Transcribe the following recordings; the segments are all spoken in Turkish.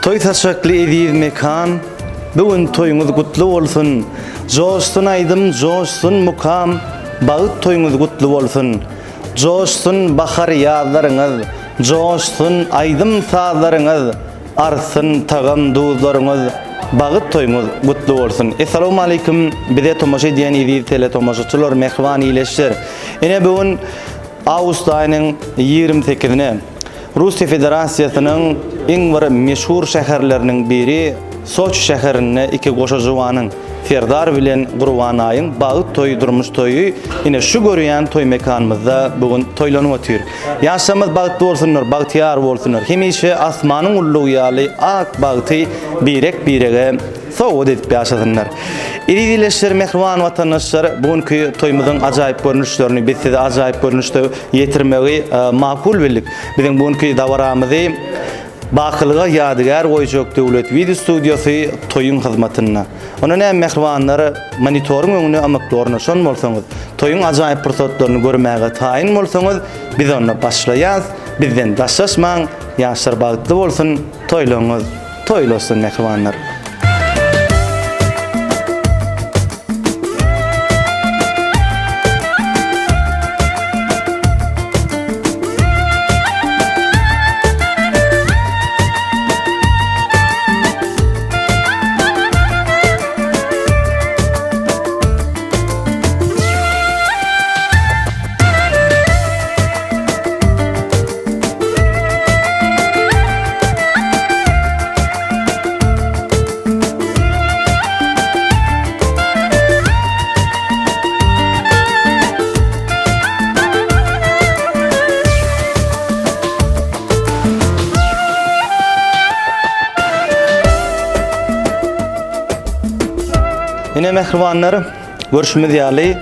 Toy taşaklı ediz mekan, bugün toyunuz kutlu olsun. Coşsun aydım, coşsun mukam, bağıt toyunuz kutlu olsun. Coşsun bahar yazlarınız, coşsun aydım sazlarınız, arsın tağam duzlarınız, bağıt toyunuz kutlu olsun. Esselamu aleyküm, bize tomaşa ediyen ediz tele tomaşaçılar, mehvan iyileştir. Yine bugün Ağustos ayının 28'ine Rusya Federasyasının en bir meşhur şehirlerinin biri Soç şehirine iki goşajuwanın Serdar bilen Gurwanayın bağıt toyu durmuş toyu yine şu görüyen toy mekanımızda bugün toylanyp ötür. Yaşamız bağıtlı bolsunlar, bağıtyar bolsunlar. Hemişe asmanın ulluğu ýaly ak bağıtı birek birege soğud edip yaşasınlar. İridileşler mehriban vatandaşlar bugünkü toymuzun ajaýyp görünüşlerini biz size ajaýyp görünüşde ýetirmegi makul bildik. Bizim bugünkü davaramyzy Bakılığa yadigar goýjak döwlet video studiosy toyun hyzmatyna. Onun hem mehribanlary monitoryň öňüne amaklarına şon bolsaňyz, toyun ajaýyp pursatlaryny görmäge taýin bolsaňyz, biz onu başlaýas, bizden daşlaşmaň, ýaşlar bagtly bolsun, toýlaňyz toýlasyn mehribanlar. Yine mehribanlar görüşmez ýaly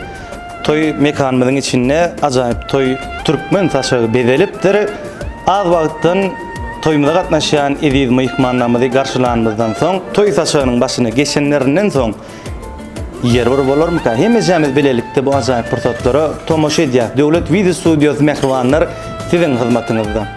toy mekanymyzyň içinde ajaýyp toy türkmen taşagy bedelipdir. Az wagtdan toýmyza gatnaşýan ediz mehmanlarymyzy garşylanmazdan soň toy taşagynyň başyna geçenlerinden soň ýer bir bolarmy ka? Hemejämiz bilelikde bu ajaýyp pursatlary tomoşa edýär. Döwlet video studiosy mehribanlar siziň hyzmatyňyzda.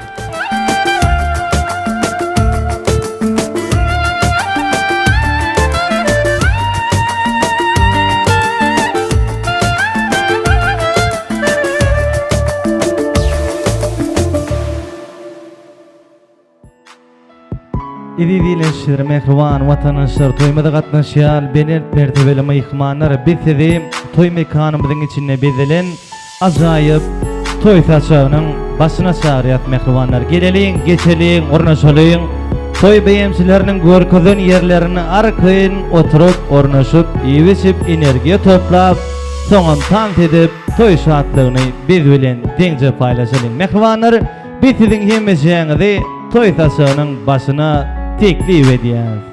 İdidileşir mehriban vatandaşlar toymada gatnaşýan bener mertebeli mehmanlar biz sizi toy mekanymyzyň içinde bezelen ajaýyp toy taşagynyň başyna çağırýat mehribanlar. Geleliň, geçeliň, ornaşalyň. Toy beýemçileriniň görkezen ýerlerini arkyn oturup, ornaşyp, ýeşip, energiýa toplap, soňam tant edip toy şatlygyny biz bilen deňje paýlaşalyň. Mehribanlar, biz siziň hemmeşeňizi toy taşagynyň başyna teklif edýär.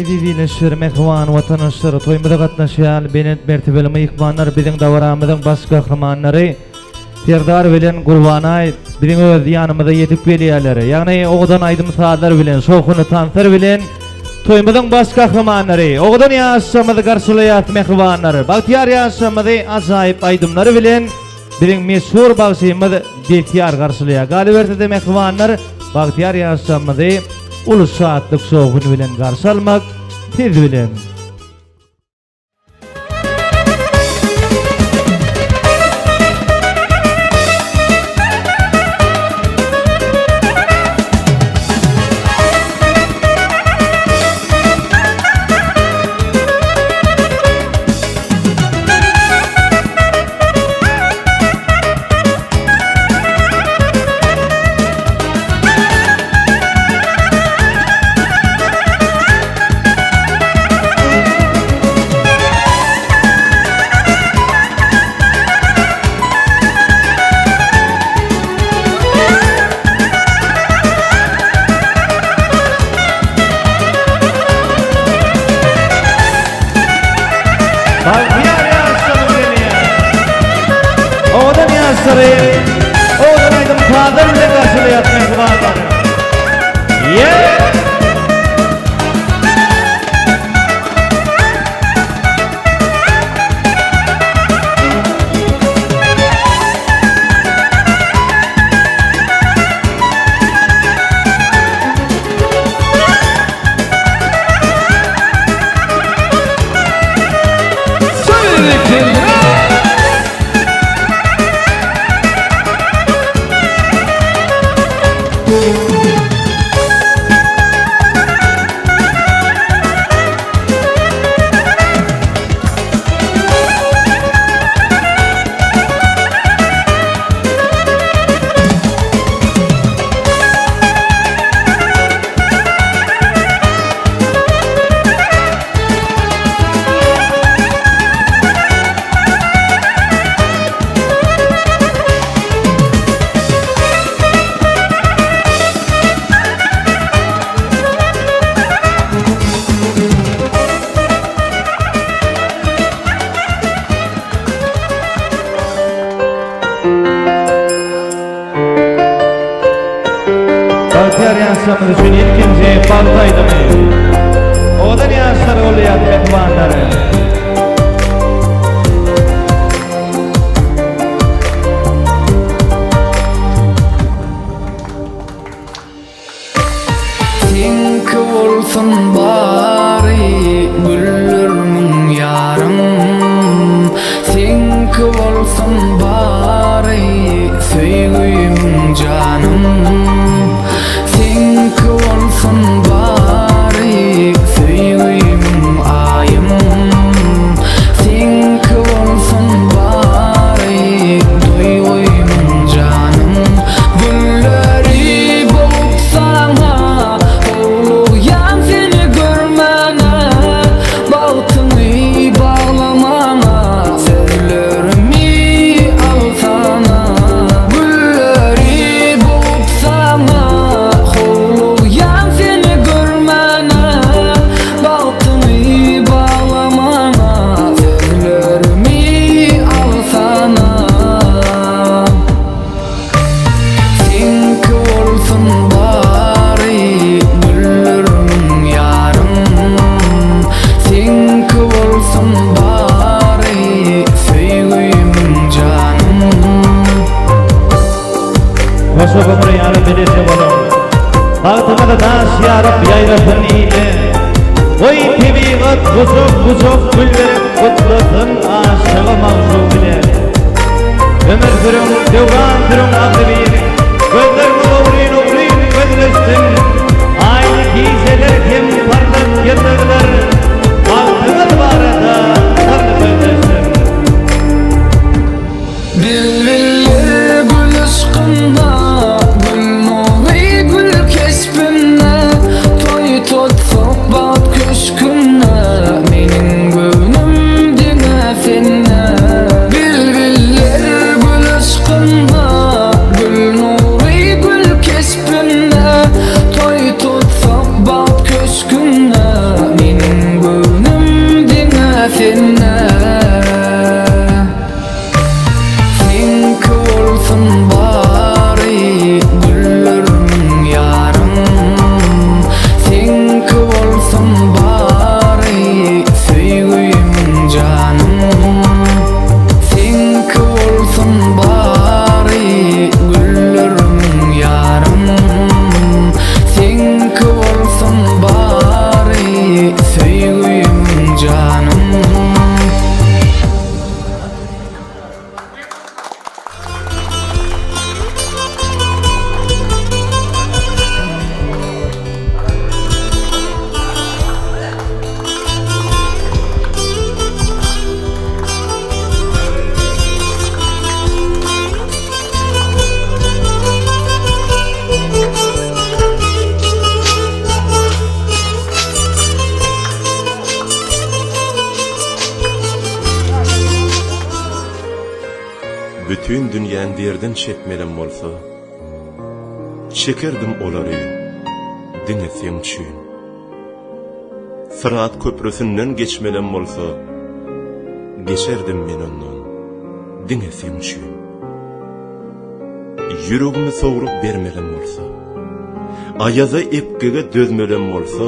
bileşir mehman vatandaşları toymada gatnaşýan benet mertebeli mykmanlar biziň dawramyzyň baş gahramanlary Serdar bilen Gurbanay biziň öz ýanymyza ýetip gelýärler. Ýagny ogdan aýdym saatlar bilen şokuny tansar bilen toymyzyň baş gahramanlary ogdan ýaşamyzy garşylaýar mehmanlar. Bagtyar ýaşamyzy ajaýyp aýdymlary bilen biziň meşhur bagşymyz Betyar garşylaýar. Galibertde mehmanlar Bagtyar ýaşamyzy ulus saatlyk şokuny bilen garşy almak tez bilen. Oğlan aydım tadır bile karşılayat mehmanları. Bagtyar ýaşamyz üçin ilkinji bagdaýdymy. Odan ýaşlar bolýar mehmanlary. Tinki bolsun bary gülleriň ýarym, tinki bolsun bary söýgüýüm janym. Tinki bolsun bary söýgüýüm aýym, tinki bolsun bary duýgüýüm janym. Gülleri bolup sana oluyan seni görmene, baltyny bağlamana, sözlerimi alsana. Gülleri bolup sana oluyan seni görmene, baltyny bağlamana, sözlerimi alsana. Tinki bolsun bary gülleriň ýarym, tinki bolsun bary söýgüýüm janym. Hoşo gomry ýaly bilese bolom. Bagtymyda taş ýaryp ýaýrapyn ýyly. Oý tebigat guzuk gülberip gutlasyn aşygy mawzu bilen. Ömür sürüň dewgan sürüň agdyr. Gözlerimi obryn gözleşdim. Aýny giýseler hem parlak ýerler. Bagtymyz barada sardyşdim. Bülbüller gül aşkına, gül nuri gül keşfine, toy tot sohbat köşküne, menin gönlüm Senki bolsun bari güllerimin yarım. Senki bolsun bari söýgüýümiň janym. Bütün dünýäni derden çekmelen bolsa, çekerdim olary diňe sen üçin. Sırat köprüsünden geçmelen bolsa, geçerdim men ondan diňe sen üçin. Yüregimi soğurup bermelen bolsa, ayaza epkige dözmelen bolsa,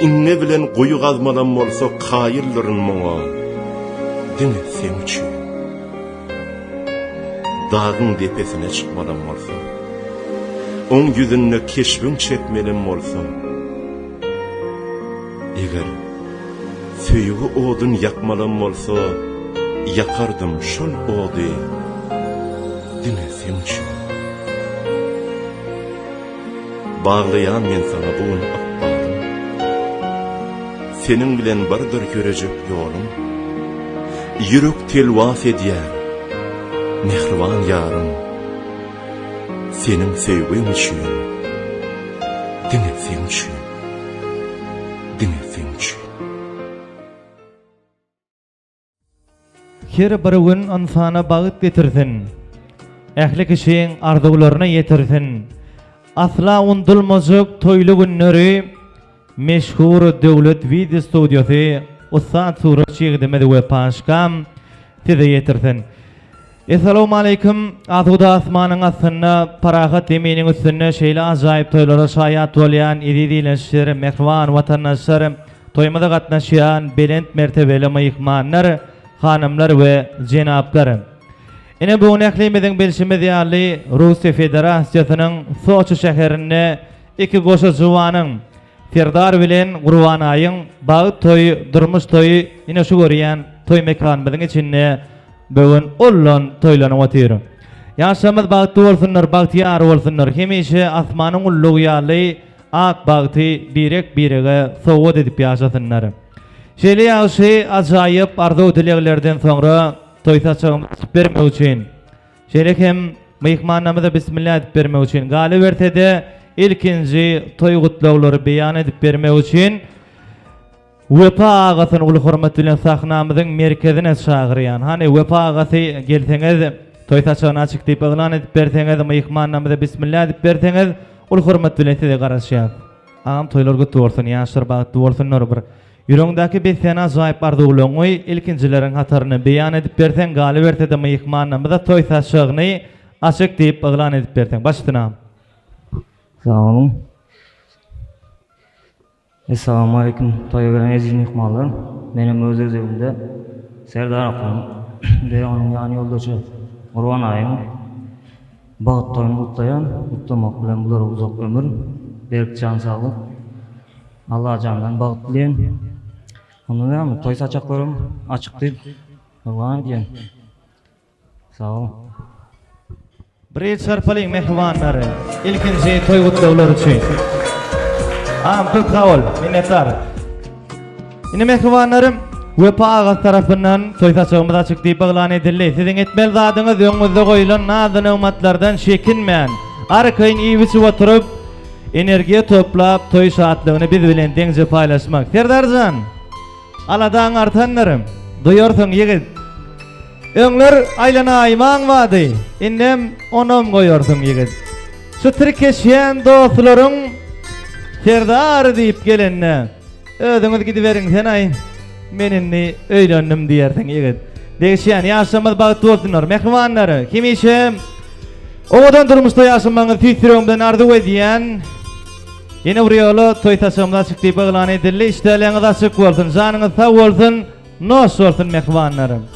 inne bilen goýu gazmalan bolsa kaýyllaryň moňa diňe sen üçin. Dağın depesine çıkmadan bolsa, on yüzünde keşbün çekmelen bolsa, eger söýügi odun yakmalan bolsa, yakardım şol ody diňe sen üçin. Bağlayan men sana bugun akbarım, senin bilen bardır görejek ýolum, yürek telwas edýär mehriban yarım, senin sevgin üçün, diňe sen üçün, diňe sen üçün. Her bir gün insana bagyt getirsin. Ähli kişiň arzuwlaryna ýetirsin. Asla undulmazak toýly günleri meşhur döwlet video studiosy Ussat Suratçy Gidemedi we paşkam tize ýetirsin. Assalamu alaikum. Azuda asmanyň astyna parahat deminiň üstüne şeýle ajaýyp toýlara şaýat bolýan iridileşir mehriban watandaşlar, toýmada gatnaşýan belent mertebeli myhmanlar, hanymlar we jenaplar. Ene bu nählimizin bilşimi diýerli Russiýa Federasiýasynyň Soçy şäherinde iki goşa jowanyň Ferdar bilen Gurwanaýyň bagyt toýy, durmuş toýy ine şu görýän toý mekanymyzyň içinde bugün ollon toýlanyp otyr. Ýaşamyz bagty bolsunlar, bagtyar bolsunlar. Hemişe asmanyň ullugy ýaly ak bagty birek-birege sowgat edip ýaşasynlar. Şeýle ýaşy ajaýyp arzu dileglerden soňra toýsaçygymy bermek üçin. Şeýle hem myhmannamyza bismillah edip bermek üçin, galy bertede ilkinji toý gutlawlary beýan edip bermek üçin Wepa agasyny uly hormat bilen sahnamyzyň merkezine çagyrýan. Hani Wepa agasy gelseňiz, toýsaçygyny açyk diýip eglan edip berseňiz, myhmannamyza bismillah edip berseňiz, uly hormat bilen size garaşýar. Am toýlar gutly bolsun, ýaşlar bagty bolsunlar bir. Ýüregiňdäki besena zaýyp arzuwlaryňy ilkinjileriň hataryny beýan edip berseň, galy bertede myhmannamyza toýsaçygyny açyk diýip eglan edip berseň. Başlynam. Sağ olun. Assalamu alaikum. Toya gelen eziz mihmanlar. Benim öz evimde Serdar Akam ve onun yani yoldaşı Gurwanaýyň bagyt toýuny gutlayan, gutlamak bilen bulara uzak ömür, berk can sağlyk. Allah candan bagyt dileýän. Ondan hem toy saçaklarym açyk diýip eglan edýän. Sağ olun. Bir çarpalyň mehribanlary, ilkinji toý gutlawlary üçin. Çok sağ ol, minnettar. Ine mehribanlarym, Wepa agas tarapyndan toýsaçygymyz açyk diýip eglan edildi. Siziň etmel zadyňyz öňüňizde goýulan nazy nämetlerden çekinmän. Arkaýyn iýbiçip oturup, energiýa toplap, toý şatlygyny biz bilen deňje paýlaşmak. Serdarjan, aladaň artanlarym, duýarsyň ýigit. Öňler aýlanaýmaň wady, indem onam goýarsyň ýigit. Şu tirkeşýän dostlaryň Serdar diýip gelenne, özüňiz gidiberiň sen aý, menini öýlendim diýersiň ýigit. Degişýän ýaşamyz bagty bolsunlar, mehribanlary, kimişe oňdan durmuşda ýaşamaňyz süýsüregimden arzu edýän, ýene bir ýoly toýtaşygymyz açyk diýip eglan edildi. Işdäliňiz açyk bolsun, janyňyz sag bolsun, Nos olsun mehmanlarım.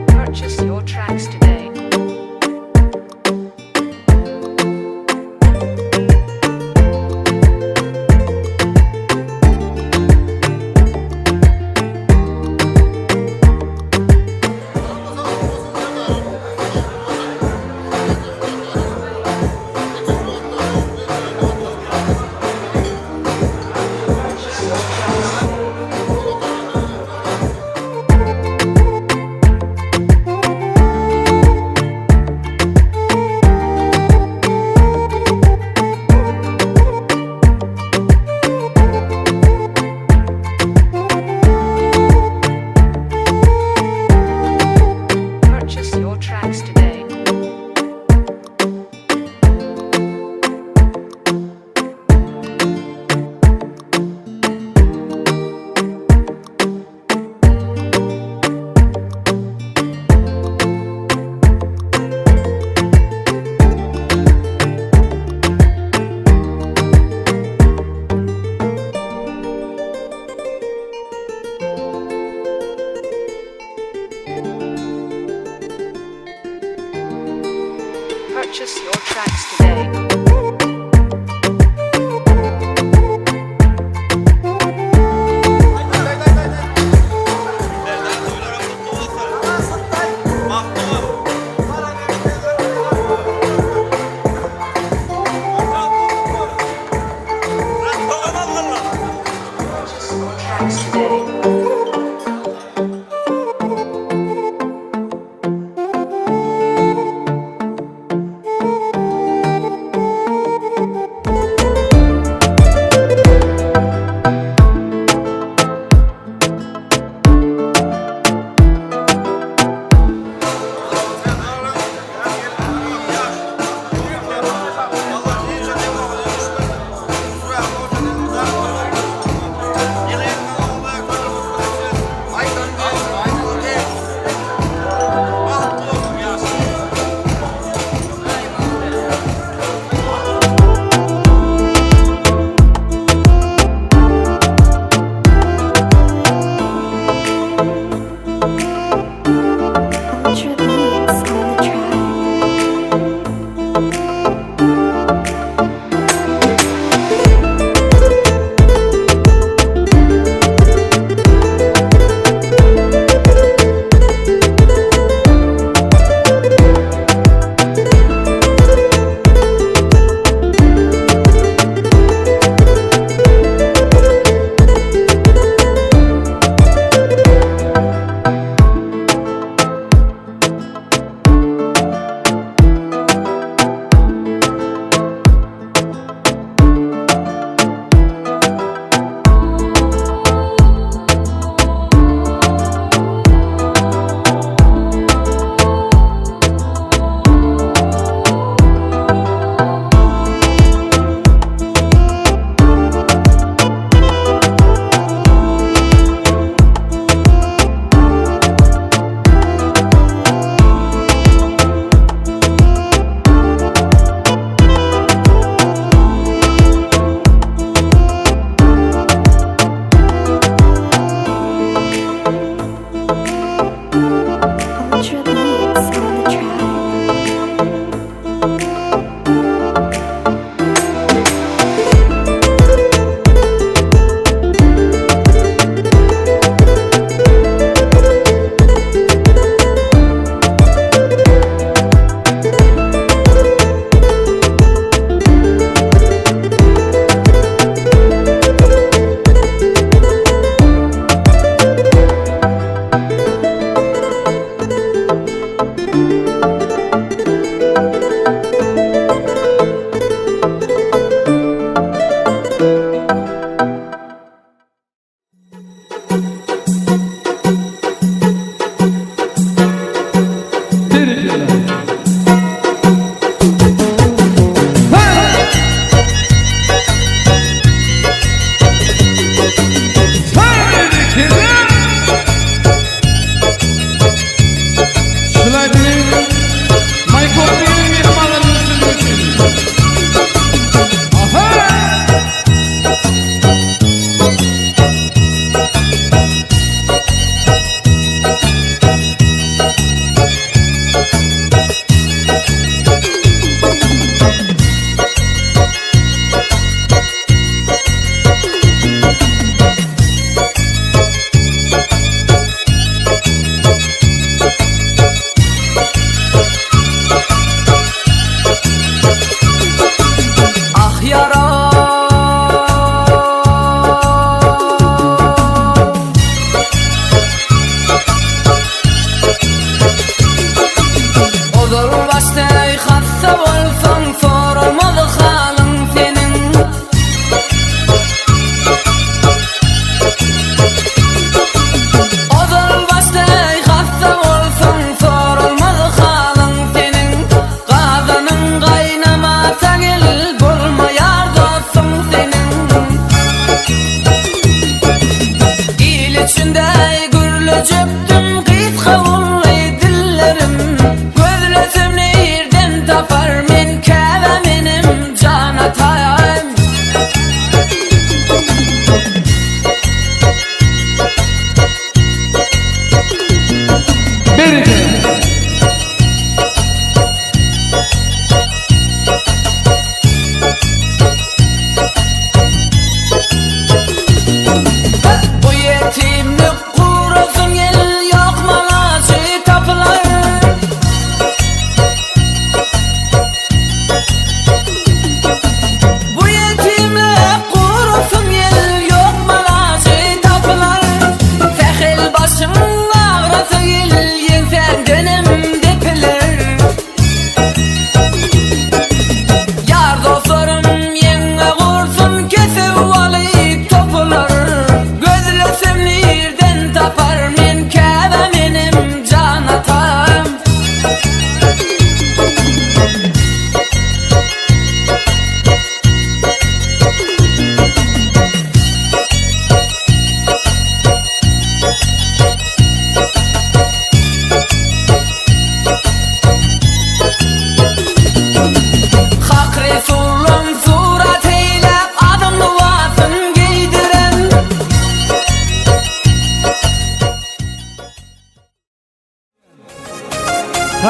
Purchase your tracks today.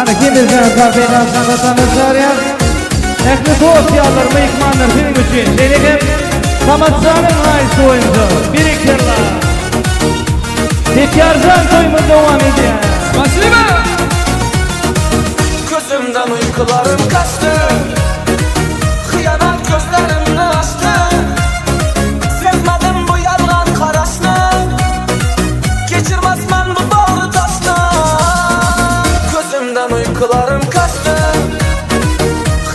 Ana kimdir sen kafeden sanatlar ya? Ekli dosyalar, mıyıkmanlar senin için. Denekim Samatcan'ın ayısı oyuncu. Birikirler. Tekrardan toyumu devam ediyor. Spasiba. Gözümden uykularım kaçtı. Hıyanat gözlerimni açtı. Sevmedim bu yalan karaşını. Geçirmez ben bu bağrı taşını. Gözümden uykularım kaçtı.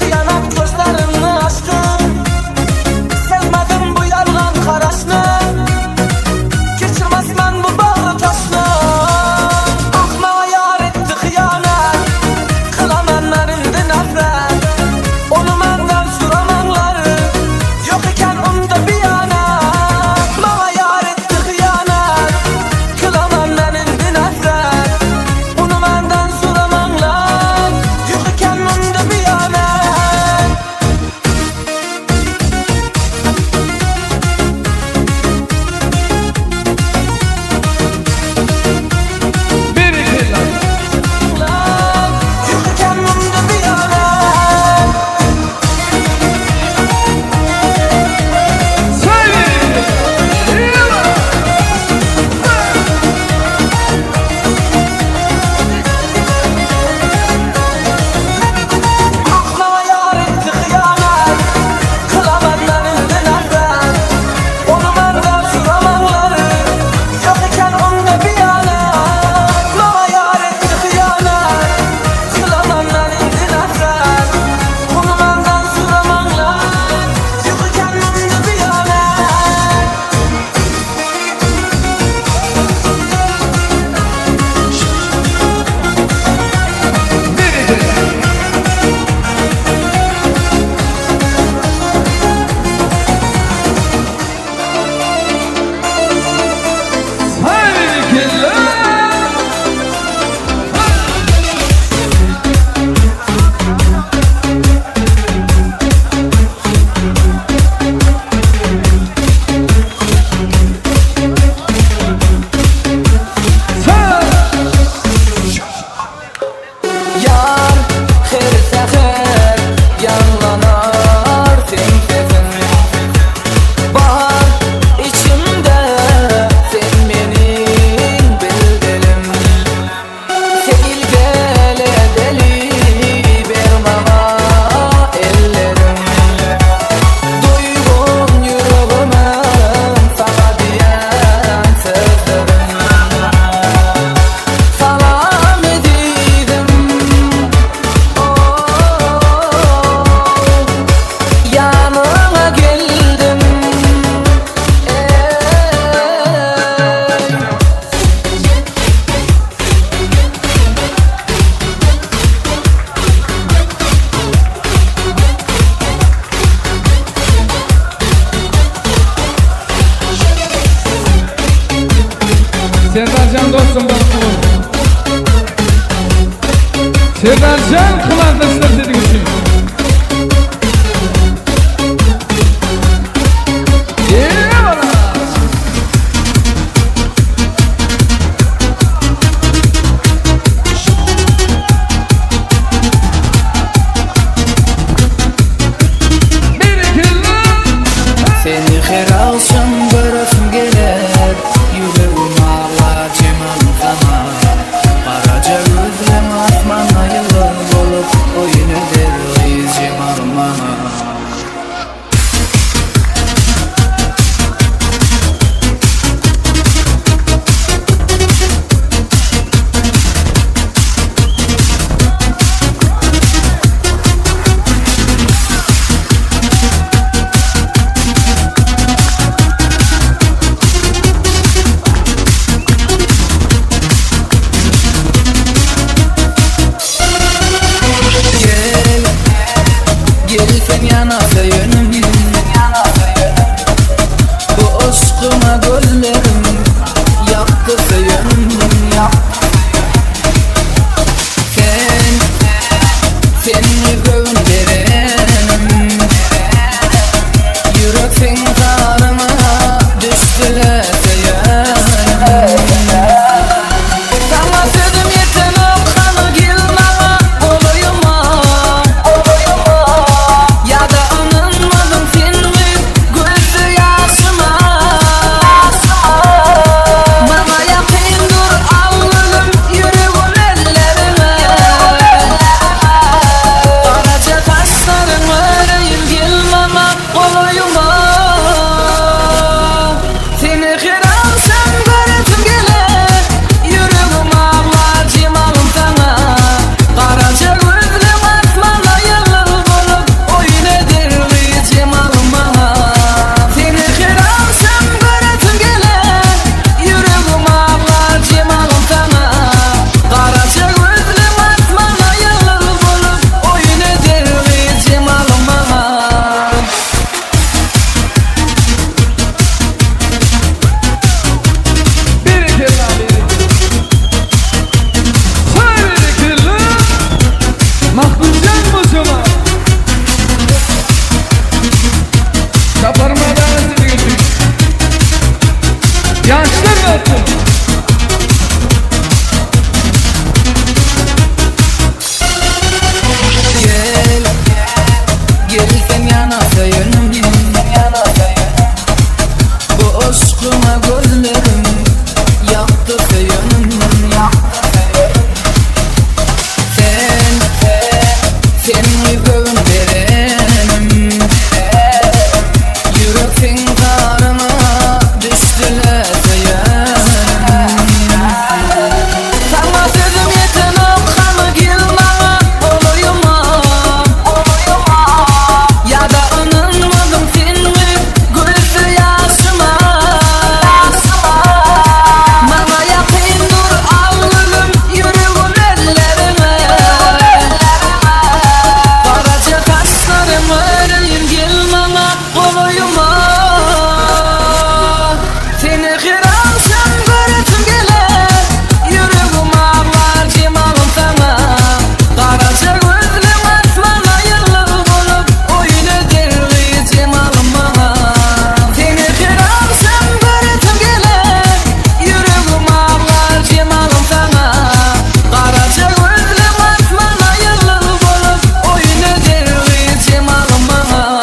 Hıyanat gözlerimni açtı. Sevmedim bu yalan karaşını. Geçirmez ben bu bağrı taşını. Aklıma yar etti hıyanet. Kılamanlar indi nefret. Onu benden soramanları. Yok iken onda bir yana. Bana yar etti hıyanet. Kılamanlar indi nefret. Onu benden soramanlar. Yok iken onda bir yana. Yok iken onda bir yana. Aklıma yar etti hıyanet. Kılamanlar indi nefret. Onu benden soramanları. Yok iken onda bir yana. Aklıma yar etti hıyanet. Kılamanlar indi nefret. Onu benden soramanlar. Yok iken onda bir yana. Yar her seher yanlanar sen sesin. Bahar içimde sen benim bildilim. Sevil gele deli vermama ellerim. Duygun yüreğime sana diyen sözlerim. Salam edeydim. Yanına geldim. Serdarcan dostum dostum. Serdarcan kılardasınlar senin için. Seni her alsam bırakım gelir. Yüreğim ağlar cemal sana. Karaca gözlem asmana yıllar olup oyun eder o cemal bana. yanadayım Bu aşkıma gözlerim yaktı kıyım Sen yüzün benim Yüreğin karına düştüler Sana dedim yetenem kanı gilmana oluyuma Ya da anılmadım filmi gözü yaşıma Bana yakın dur ağlarım yüreğim ellerime Karaca kaşlarım öreyim gilmana oluyuma Seni kırarsam göretim gelir Yüreğim ağlar cemalım sana Karaca gözlüm atmana yıllık olup Oyun ederli cemalım bana Seni kırarsam göretim gelir Yüreğim ağlar cemalım sana Karaca gözlüm atmana yıllık olup Oyun ederli cemalım bana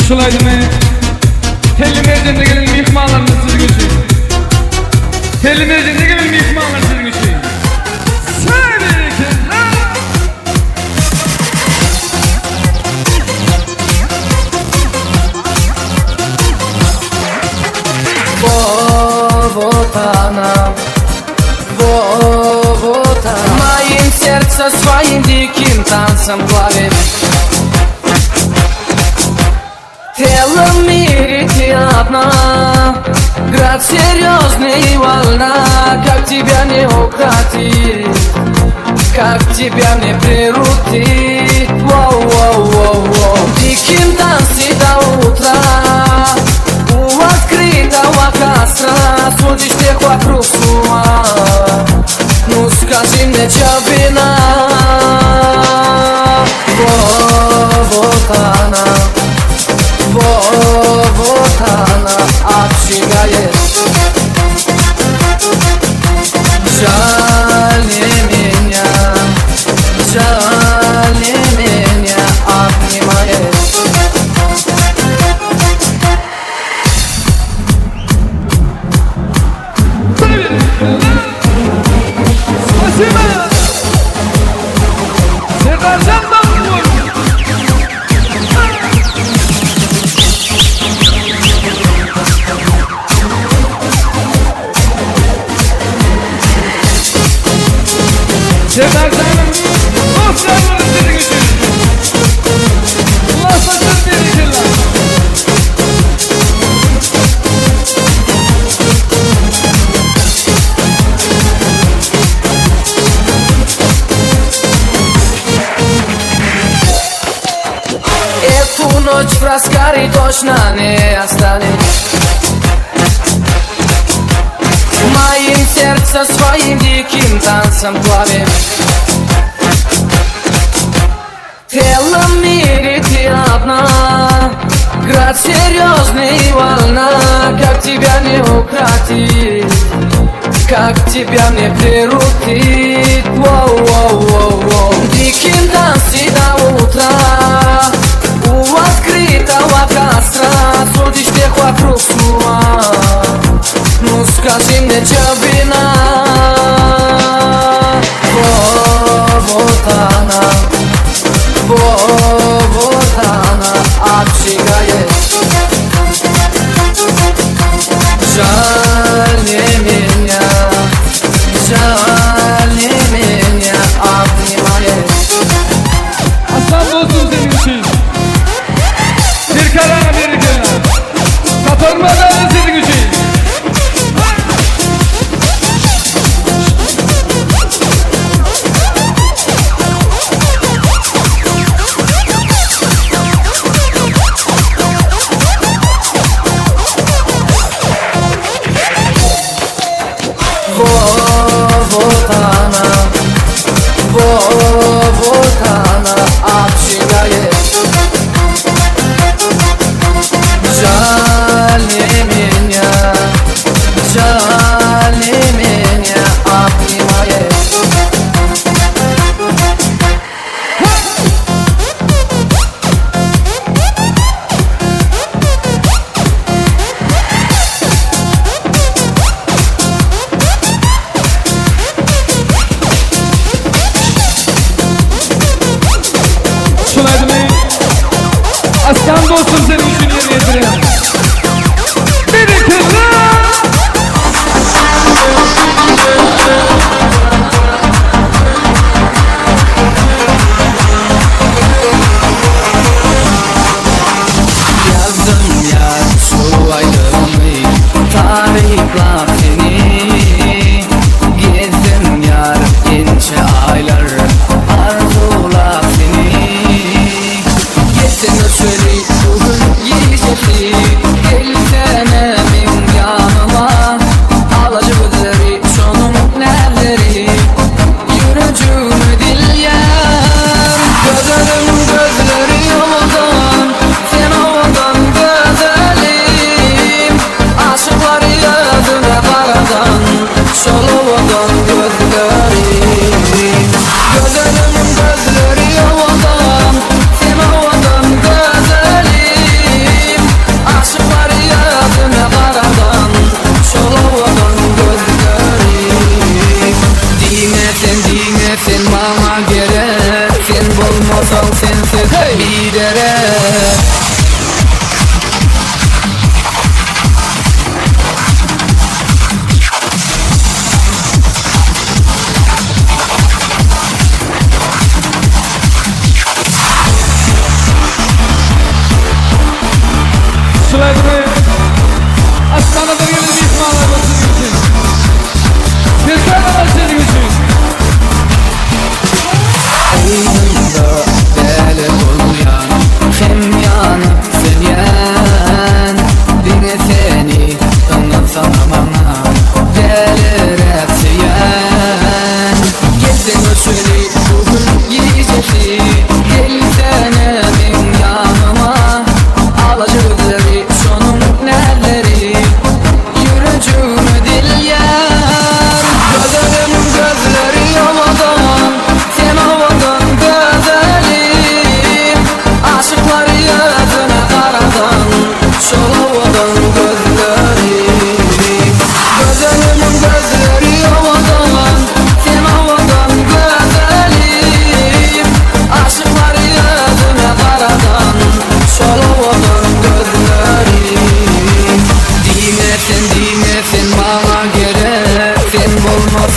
Şulaydı meni. Telli mercende gelin mihmanlarını sizin için. Telli mercende gelin mihmanlar sizin için. Söyle kendiler. Моим сердце своим диким танцем плавит Тело мирит и одна Град серьезный волна Как тебя не укротить Как тебя не прирутить Воу-воу-воу-воу Диким танце до утра У открытого костра Сводишь всех вокруг с ума Ну скажи мне, чё вина Вот она Вот она обжигает Жаль меня обнимает Спасибо. Serdarcan Davul. Serdarcan'ın dostlarını sizin için. Ulaşmasın birikirler. Эту ночь в разгаре точно не останет Моим сердце своим диким танцем плавит Тело мирит и одна Град серьезный волна Как тебя не укротить Как тебя не прирутить Воу-воу-воу-воу Диким танцы до утра У открытого костра Сводишь всех вокруг с ума Ну скажи мне, чё вина Вот она Вот она обжигает Жаль меня обнимает Aslan dostum senin için. Bir karar verirken. Kapanmadan senin için.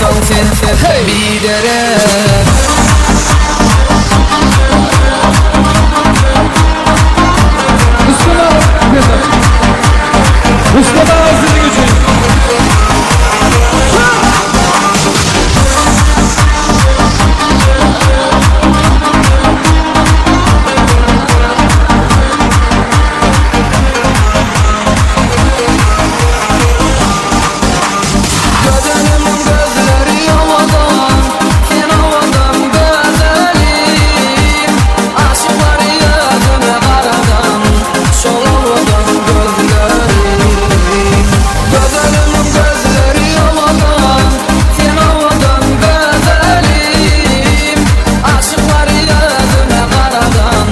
Son sensiz bir dere Mustafa sizin için. Gözlerimin gözleri havadan, sen havadan güzelim. Aşıkları yüzüme karadan, sol havadan gözlerim. Gözlerimin gözleri havadan, sen havadan güzelim. Aşıkları yüzüme karadan,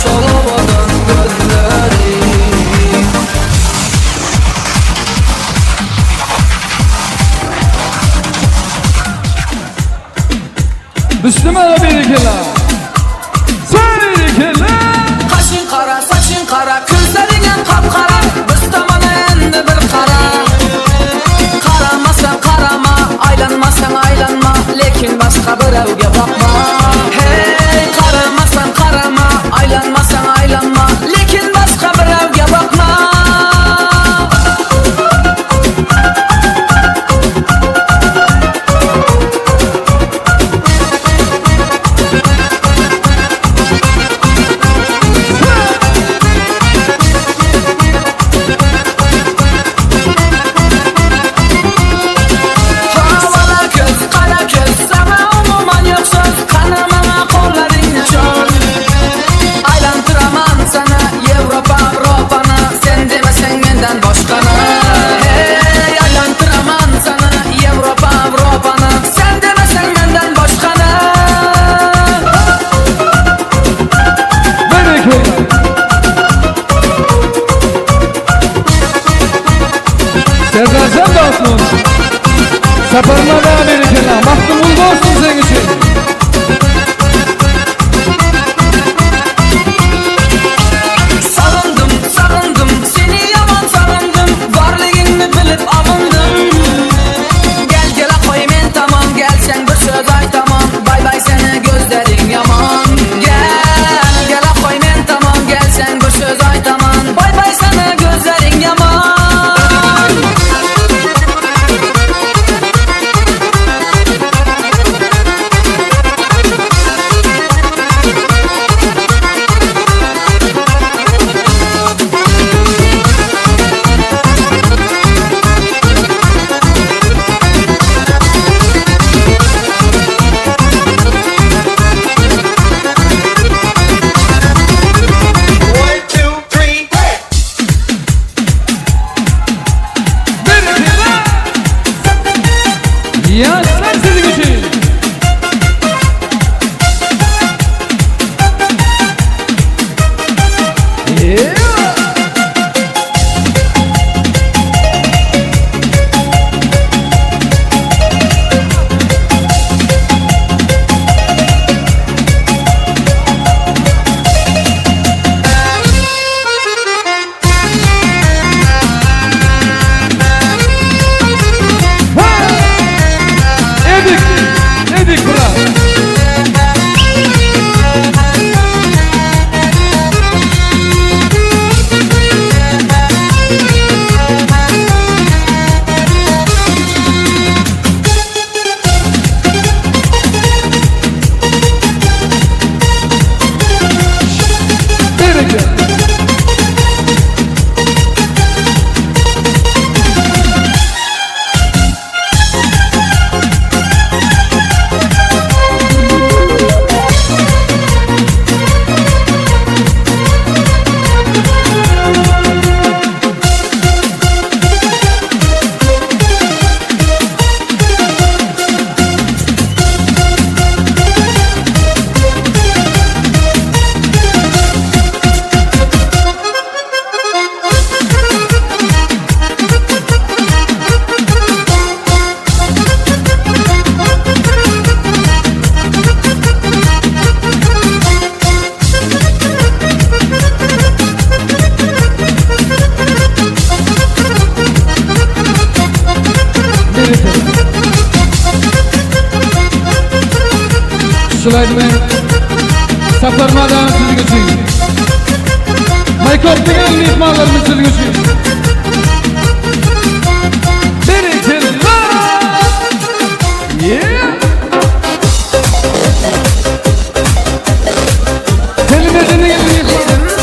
sol havadan gözlerim. Müslüman birikeler. Sen birikeler. Kaşın kara, saçın kara, gözlerin kapkara. Bıstamana endi bir kara. Karamasan karama, aylanmasan aylanma. Lekin başka bir evge bakma. Hey, karamasan karama, aylanmasan aylanma. Lekin başka bir evge bakma. Havalar göz, kara göz, sana umuman yok söz. Kanamana kollarını çöz. Aylantıramam sana Avropa'na, sen demesen menden başkana. Hey, aylantıramam sana Avropa'na, sen demesen menden başkana. Birikeler. Serdarcan da olsun. Saparlama birikeler. Mahkumul olsun senin için. Sarındım, sarındım, seni yaman sarındım. Varlığını bilip avındım. Gel gel koy men tamam, gel sen bir söz ay tamam. Bay bay sana gözlerin yaman. Gel gel koy men tamam, gel sen bir söz ay tamam. Bay bay sana gözlerin yaman. Şulaydı Saparmadan sizin için. Maykort'ta gelen mihmanlarımız sizin için. Bereket yeah. Telimizin gelen mihmanlarımız.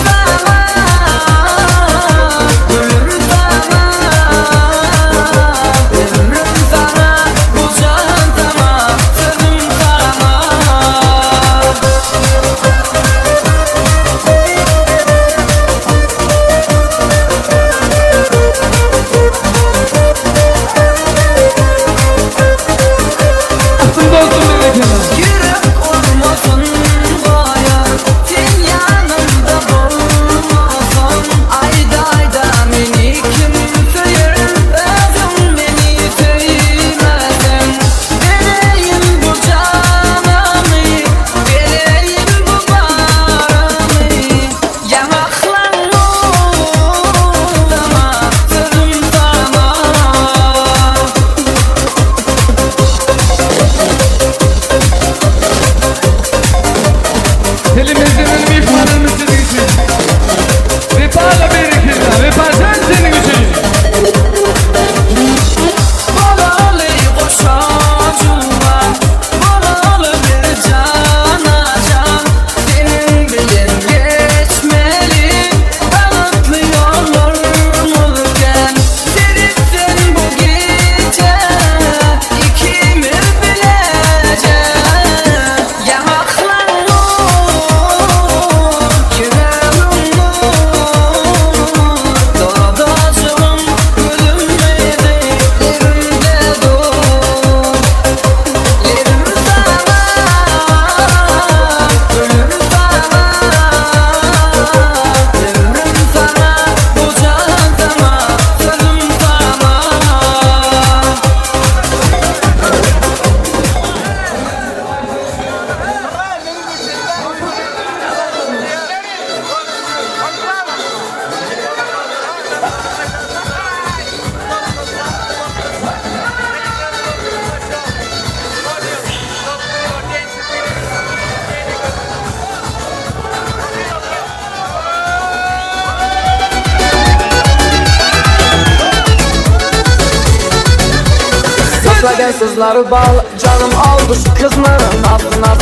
Sızları bal canım aldı şu kızların altına.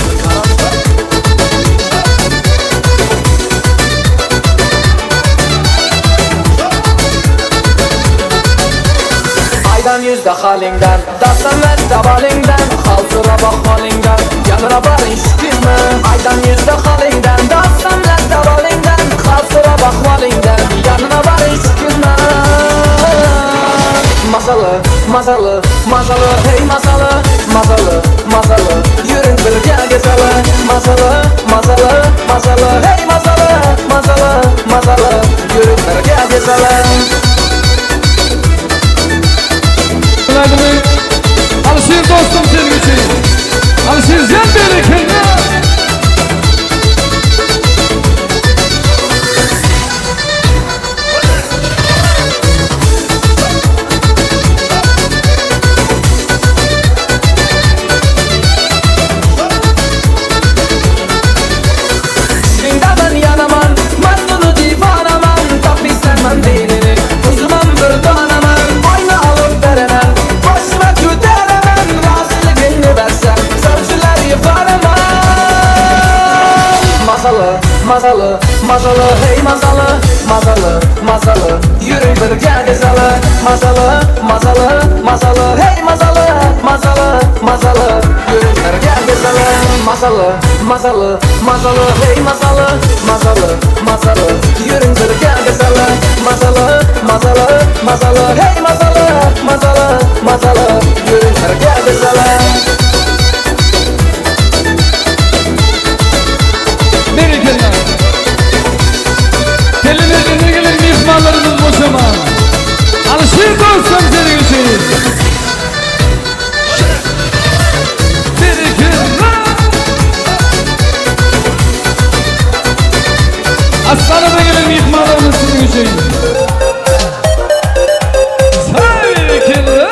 Aydan yüzde halinden, dastan ve tabalinden, haltıra bak halinden, yanına barın şükürme. Aydan yüzde halinden, dastan ve tabalinden, haltıra bak halinden, yanına barın şükürme. Masalı, masalı, masalı, hey masalı, masalı, masalı, yürün birge gezalı. Masalı, masalı, masalı, hey masalı, masalı, masalı, yürün birge gezalı. Alışır dostum senin için. Alışır sen bereketli. Masalı, masalı, hey masalı, masalı, masalı, yürü birge gezalı. Masalı, masalı, masalı, hey masalı, masalı, masalı, yürü birge gezalı. Masalı, masalı, masalı, hey masalı, masalı, masalı, yürü birge gezalı. Masalı, masalı, masalı, hey masalı, masalı, masalı, yürü birge gezalı. Bereketler. Telimizin gelen mihmanlarımız boşama. Alışır dostum senin için. Bereketler. Aslanıma gelen mihmanlarımız senin için. Bereketler.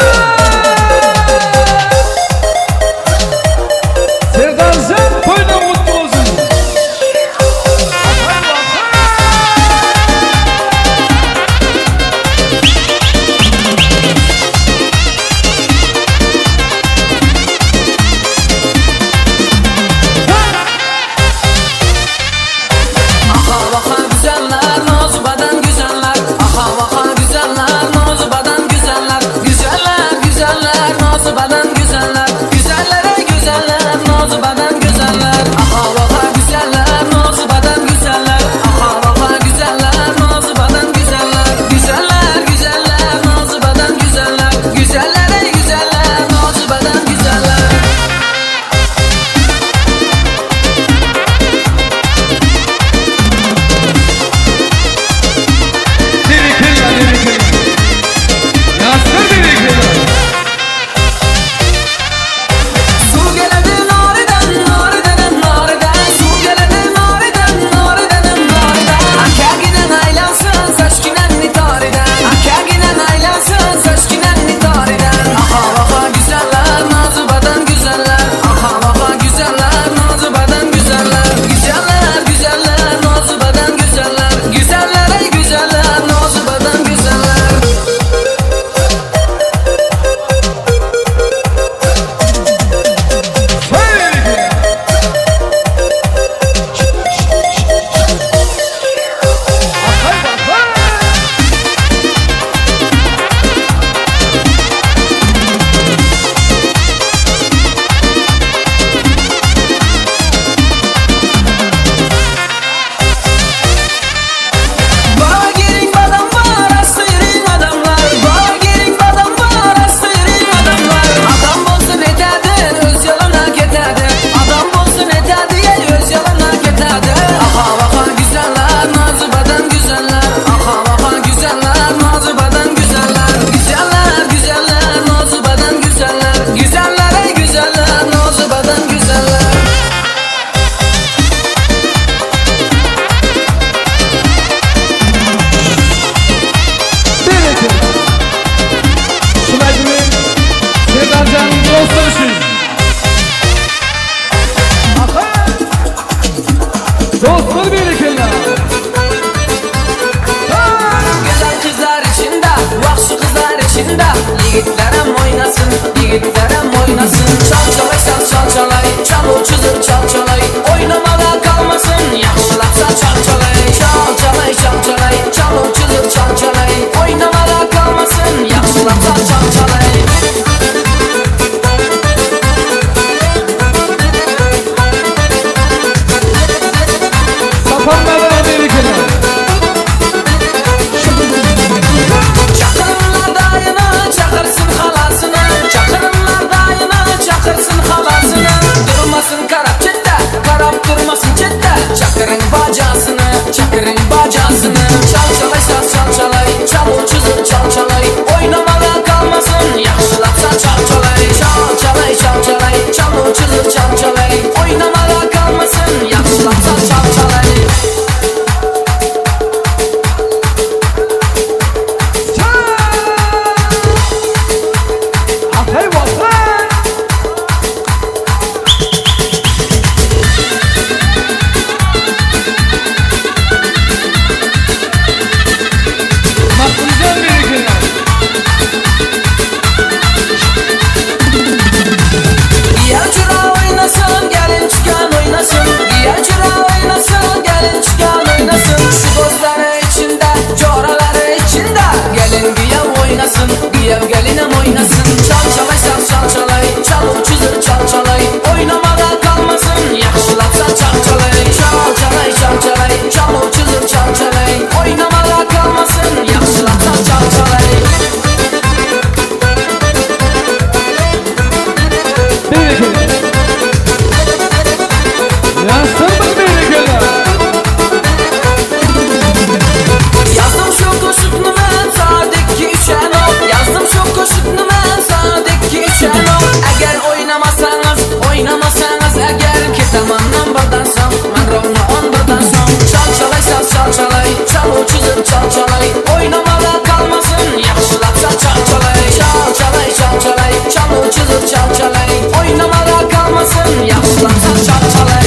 Oynamasanız eğer ketemandan birden son Men rovna 11'den son Çal çalay saz çal çalay Çal uçuzur çal çalay Oynamada kalmasın Yaxşılapsa çal çalay Çal çalay çal çalay Çal uçuzur çal çalay Oynamada kalmasın Yaxşılapsa çal çalay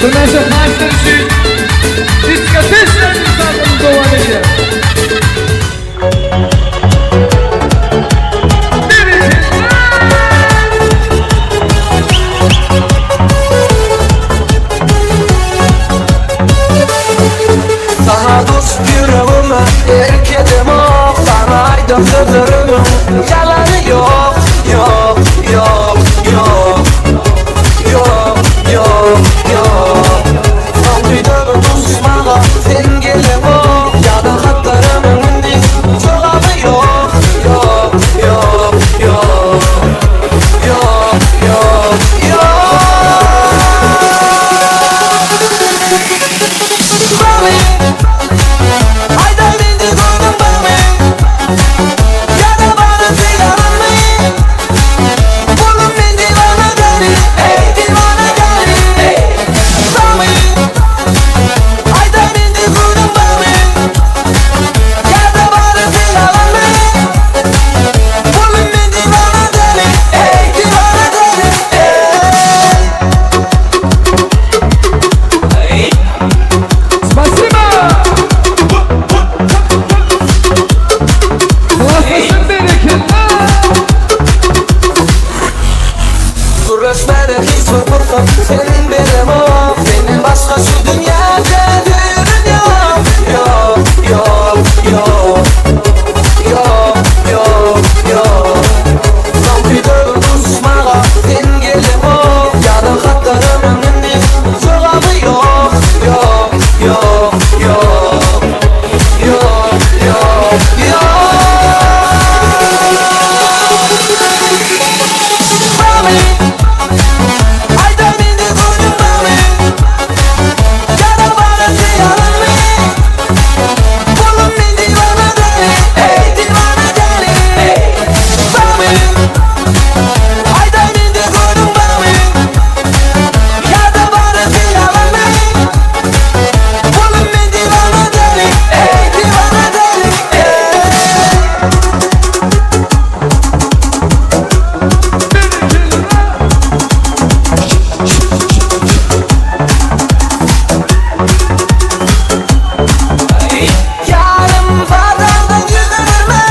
Dönüşe taşlar için diskatesler insanlarımız devam ediyor. Sana dost yüreğime erkedim o Sana aydım sözlerimi Yalanı yok Yok yok yok Yok yok yok Son duyduğum tutuşmağa Sen gelin o Yada hatlarımın indi Cevabı yok Yok yok yok Yok yok yok Bami Aydan indi gördüm Bami Ya da bana filanım mı Bulun bin divana deli Ey divana deli Bami Aydan indi gördüm Bami Ya da bana filanım mı Bulun bin divana deli Ey divana deli Спасибо! Klaslasın bereketler! Görüşmedi hiç korkum Senin benim o Senin başka şu dünyada düğünün yok Yok yok yok Yok yok yok Son duyduğum tutuşmağa Sen gelin o Yarın hatlarımın indi Cevabı yok Yok yok yok Yok yok yok Bami Aydan indi gördüm Bami Ya da bana filanım mı Bulun bin divana deli Ey divana deli Bami Aydan indi gördüm Bami Ya da bana filanım mı Bulun bin divana deli Ey divana deli Yarım bardandan yüzülürme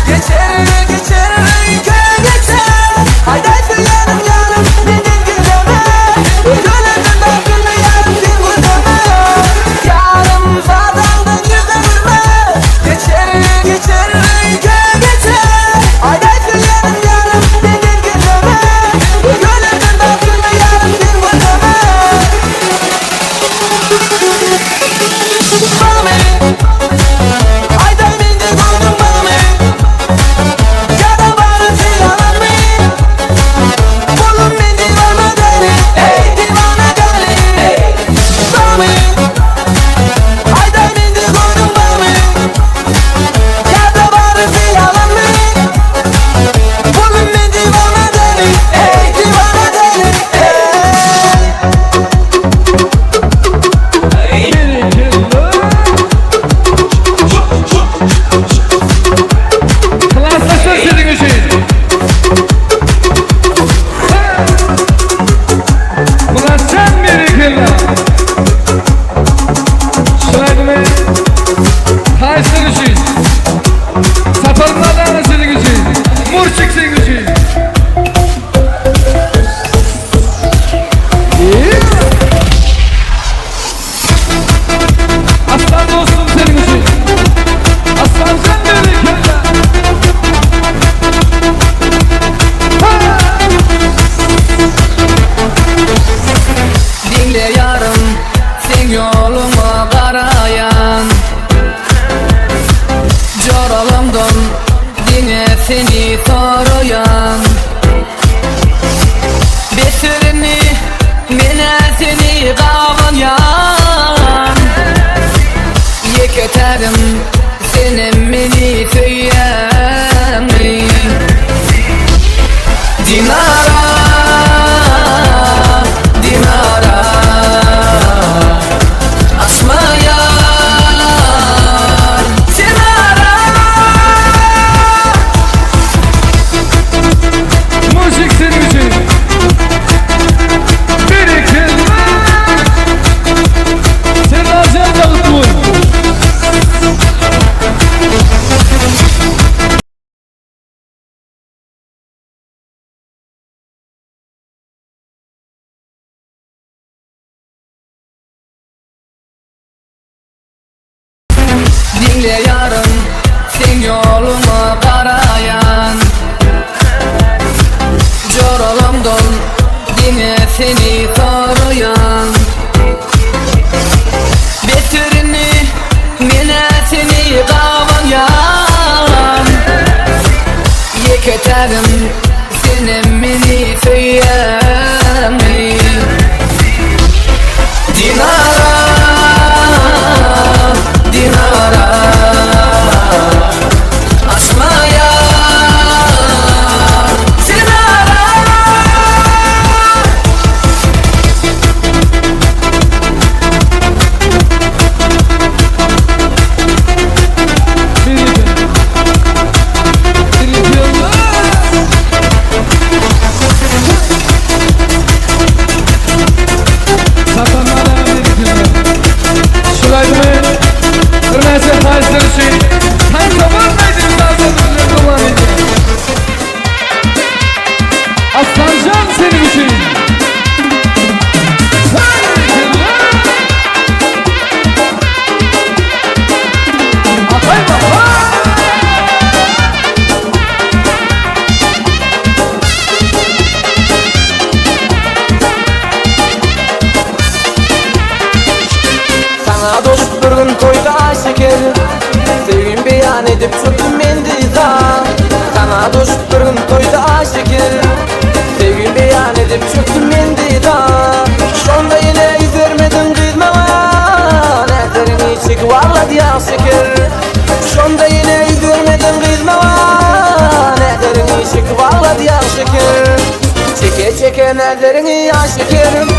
Geçer geçer ülke geçer Hayday yanım yanım neden güleme Gönlümden gülme yarım sen gülme Yarım bardandan yüzülürme Geçer geçer ülke geçer Hayday yanım yanım neden güleme Gönlümden gülme yarım sen gülme Bami Aydan indi gördüm Bami Ya da bana filanım mı Bulun bin divana deli Ey divana deli Bami Aydan indi gördüm Bami Ya da bana filanım mı Bulun bin divana deli Ey divana deli Klaslasın sizin için! Muratcan bereketler! Şınaydımı taşlar için! Saparlardan sizin için! Murçik sizin için! Aslan dostum senin için! Aslancan bereketler! Dinle yarım sen yoluma karayan Coralımdan dine seni tarayan Besirini mene seni kavanayan Yeketerim senin beni tüyen yoluma karayan Jorolumdun dine seni soruyan Betirini mine seni kavayan Yeketerim senin mini söylemeyi Dinara, dinara Asmaya, sinara Aslancan senin için. Atay baba. Sana dost bir gün koyda şeker Sevgim beyan edip çöktüm endi da Sana dost bir gün koyda şeker Sevgim beyan edip çöktüm endi da Şonda yine yüz vermedin kızmama Nefterini çek valla diya şeker Şonda yine yüz vermedin kızmama Nefterini çek valla diya şeker Çeke çeke nefterini ya şekerim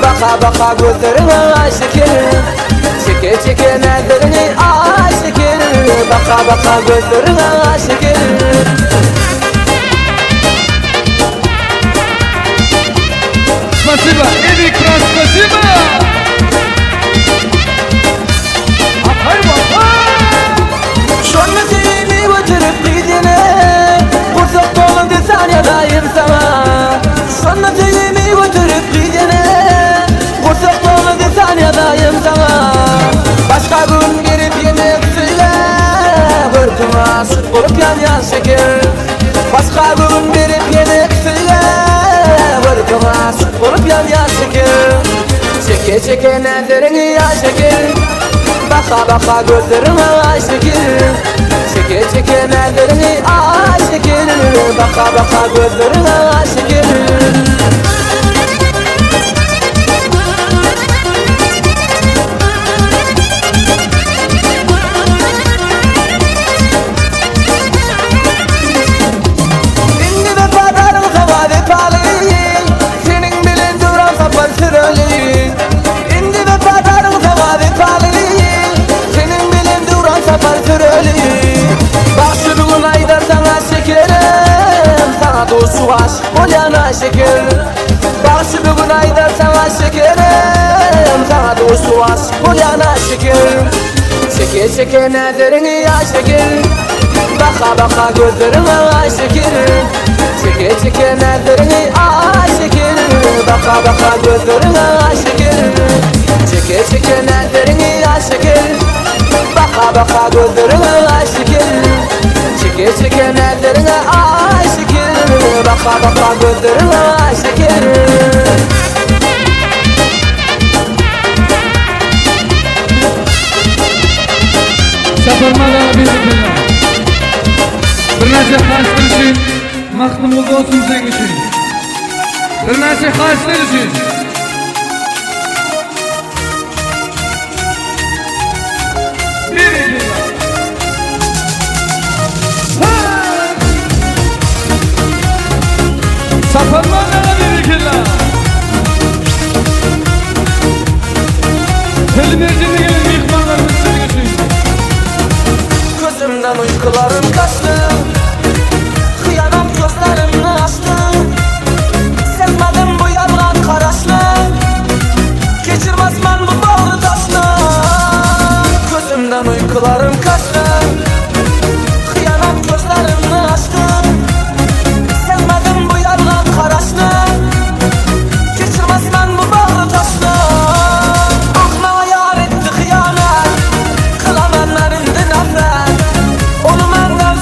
Baka baka gözlerine aşıkım Çeke çeke nefterini aşıkım Baka baka gözlerine aşıkım Спасибо, Эдик, спасибо. Atay baba. Şonda seni götürüp gidene Kursak dolu bir saniyedayım sana Şonda seni götürüp gidene Kursak dolu bir saniyedayım sana Başka gün gelip yemek söyle Hırkıma süt bulup yan yan şeker Başka gün gelip yemek söyle Hırkıma süt bulup yan yan şeker Çeke çeke nefterini ya şeker Baka baka gözlerime aşıkır Çeke çeke nefterini aşıkır Baka baka gözlerime aşıkır İndi de padarım savade pali Senin bilin duran sapar süreli İndi de padarım savade pali Senin bilin duran sapar süreli Bak şu bugün ayda sana şekerim Sana dostu aşık ol yana şeker Bak şu bugün ayda sana şekerim Sana dostu aşık ol yana şeker Çeke çeke nefterini ya şeker Baka baka gözlerime aşıkır Çeke çeke nefterini aşıkır Baka baka gözlerime aşıkır Çeke çeke nefterini aşıkır Baka baka gözlerime aşıkır Çeke çeke nefterini aşıkır Baka baka gözlerime aşıkır Sapırmalar bizimkiler. Bir narsa kaçtır için mahkum olsun sen için. Bir narsa kaçtır için. Sapırmalar bizimkiler. Telmercinde gelen mihmanlarımız senin için. Gözümden uykularım kaçtı Kıyanam gözlerimi açtı Sevmedim bu yalgan karaşlı Geçirmez ben bu bağrı taşlı Gözümden uykularım kaçtı Kıyanam gözlerimi açtı Sevmedim bu yalgan karaşlı Geçirmez ben bu bağrı taşlı Aklıma yar etti hıyanet Kılan ellerinde nefret Onu benden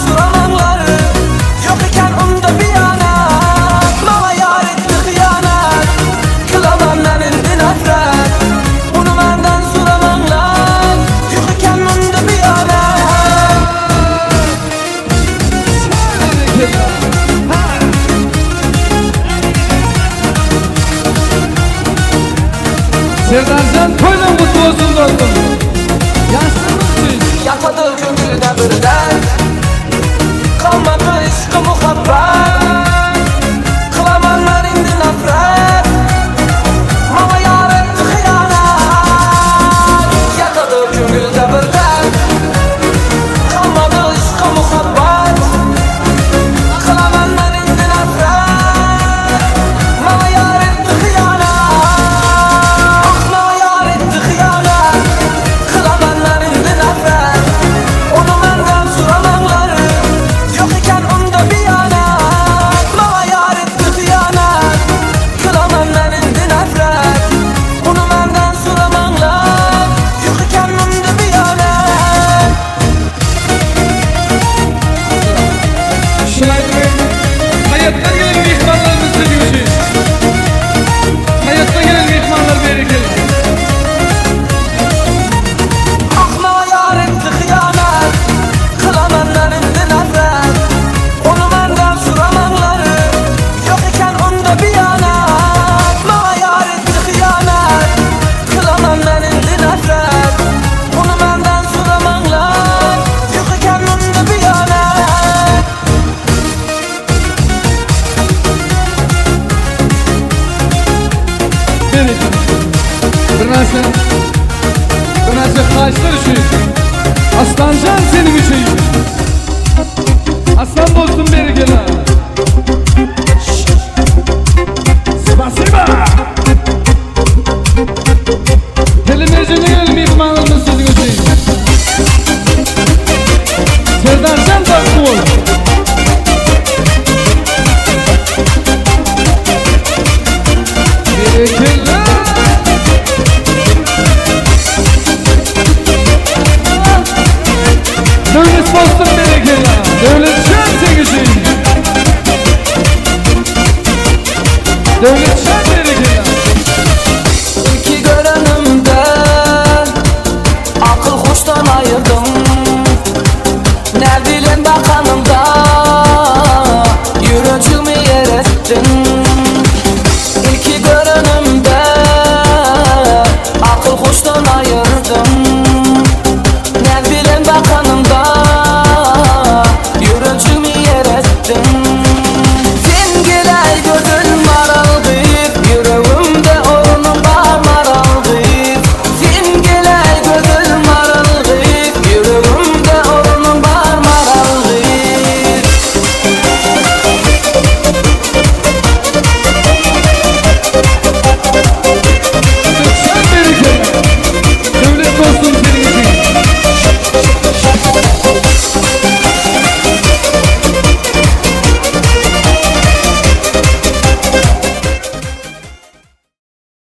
Serdarcan toydan kutlu olsun dostum. Yaşlarımız için. Yatadı köngülde bir dert, kalmadı ishqi muhabbat, qilamanlar endi nafrat, mava yor etdi xiyonat. Yatadı köngülde bir dert, kalmadı ishqi muhabbat, qilamanlar endi nafrat, mava yor etdi xiyonat. Mava yor etdi xiyonat, qilamanlar endi nafrat. Onu menden soramanglar, yok iken unda biyanat. Mava yor etdi xiyonat, qilamanlar endi nafrat. Onu menden soramanglar, yok iken unda biyanat. Şahidim, hayattan gelen mihmanlarımız sizin için. Hayattan gelen mihmanlar berekeli. Mava yor etdi xiyonat, qilamanlar endi nafrat. Onu menden soramanglar, yok iken unda biyanat. Mava yor etdi xiyonat, qilamanlar endi nafrat. Onu menden soramanglar, yok iken unda biyanat. Berekeli. Bir narsa kaçlar için. Aslancan senin için. Aslan dostum berekeli. Spasiba. Telemercene gelen mihmanlarımız sizin için. Serdarcan Taşkul. Berekeli. Devlet dostum berekeli. Devletçen senin için. Devletçen berekeli. İki görenimden akıl hoştan ayırdım. Ne bileyim bakanımda yürücümü yer ettin.